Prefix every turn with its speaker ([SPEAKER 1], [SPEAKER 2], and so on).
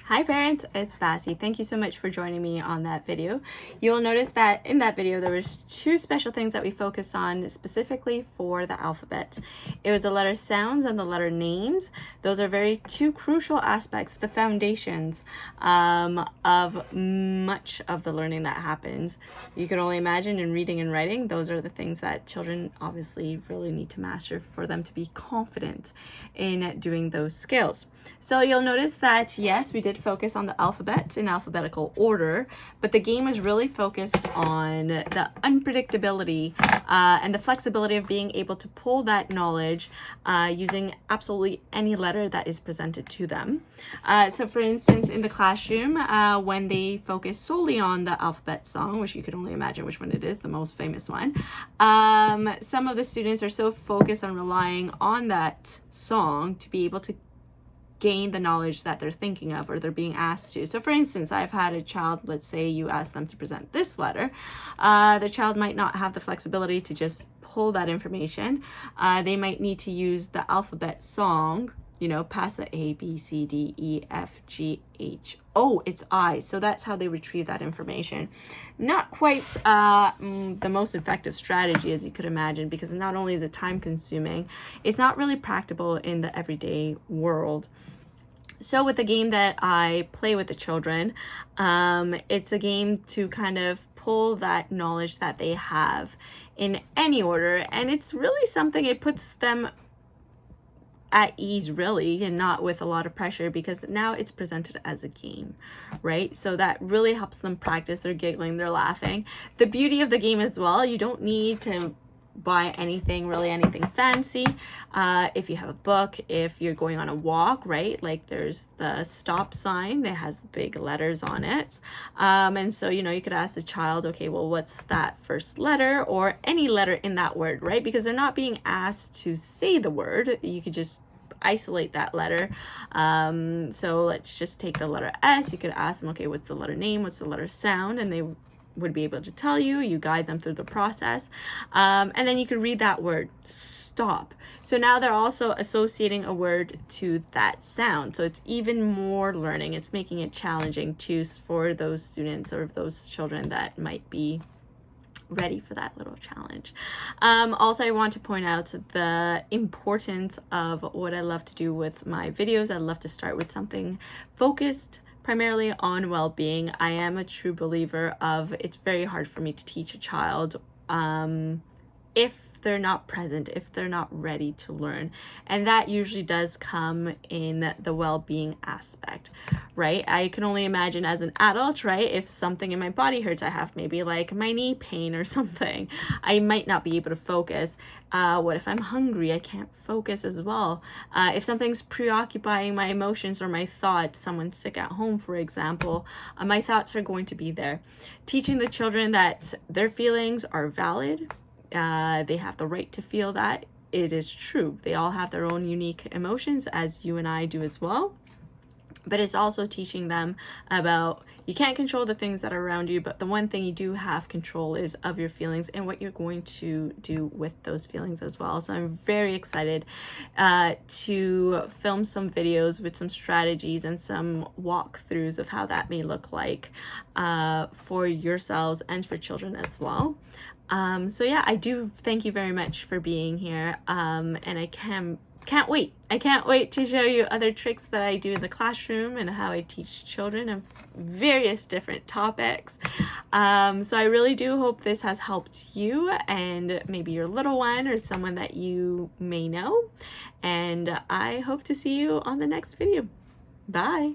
[SPEAKER 1] Hi parents, it's Bassy. Thank you so much for joining me on that video. You'll notice that in that video there was two special things that we focused on specifically for the alphabet. It was the letter sounds and the letter names. Those are two crucial aspects, the foundations of much of the learning that happens. You can only imagine in reading and writing, those are the things that children obviously really need to master for them to be confident in doing those skills. So you'll notice that yes, we did focus on the alphabet in alphabetical order, but the game is really focused on the unpredictability and the flexibility of being able to pull that knowledge using absolutely any letter that is presented to them. So for instance, in the classroom, when they focus solely on the alphabet song, which you could only imagine which one it is, the most famous one, some of the students are so focused on relying on that song to be able to gain the knowledge that they're thinking of or they're being asked to. So for instance, I've had a child, let's say you ask them to present this letter. The child might not have the flexibility to just pull that information. They might need to use the alphabet song, past the A, B, C, D, E, F, G, H. Oh, it's I. So that's how they retrieve that information. Not quite the most effective strategy, as you could imagine, because not only is it time consuming, it's not really practical in the everyday world. So with the game that I play with the children, it's a game to kind of pull that knowledge that they have in any order. And it's really something, it puts them at ease really, and not with a lot of pressure, because now it's presented as a game, right? So that really helps them practice. They're giggling, they're laughing. The beauty of the game as well, you don't need to buy anything fancy. If you have a book, if you're going on a walk, right? Like there's the stop sign that has big letters on it. And so, you could ask the child, okay, well, what's that first letter or any letter in that word, right? Because they're not being asked to say the word. You could just isolate that letter. So let's just take the letter S. You could ask them, okay, what's the letter name? What's the letter sound? And they would be able to tell you. You guide them through the process. And then you can read that word, stop. So now they're also associating a word to that sound. So it's even more learning. It's making it challenging too for those students or those children that might be ready for that little challenge. Also, I want to point out the importance of what I love to do with my videos. I love to start with something focused primarily on well-being. I am a true believer of it's very hard for me to teach a child if they're not present, if they're not ready to learn. And that usually does come in the well-being aspect, right? I can only imagine as an adult, right? If something in my body hurts, I have maybe like my knee pain or something, I might not be able to focus. What if I'm hungry? I can't focus as well. If something's preoccupying my emotions or my thoughts, someone's sick at home, for example, my thoughts are going to be there. Teaching the children that their feelings are valid, they have the right to feel that. It is true. They all have their own unique emotions, as you and I do as well. But it's also teaching them about you can't control the things that are around you, but the one thing you do have control is of your feelings and what you're going to do with those feelings as well. So I'm very excited to film some videos with some strategies and some walkthroughs of how that may look like for yourselves and for children as well. So yeah, I do thank you very much for being here, and I can't wait. I can't wait to show you other tricks that I do in the classroom and how I teach children of various different topics. So I really do hope this has helped you and maybe your little one or someone that you may know. And I hope to see you on the next video. Bye.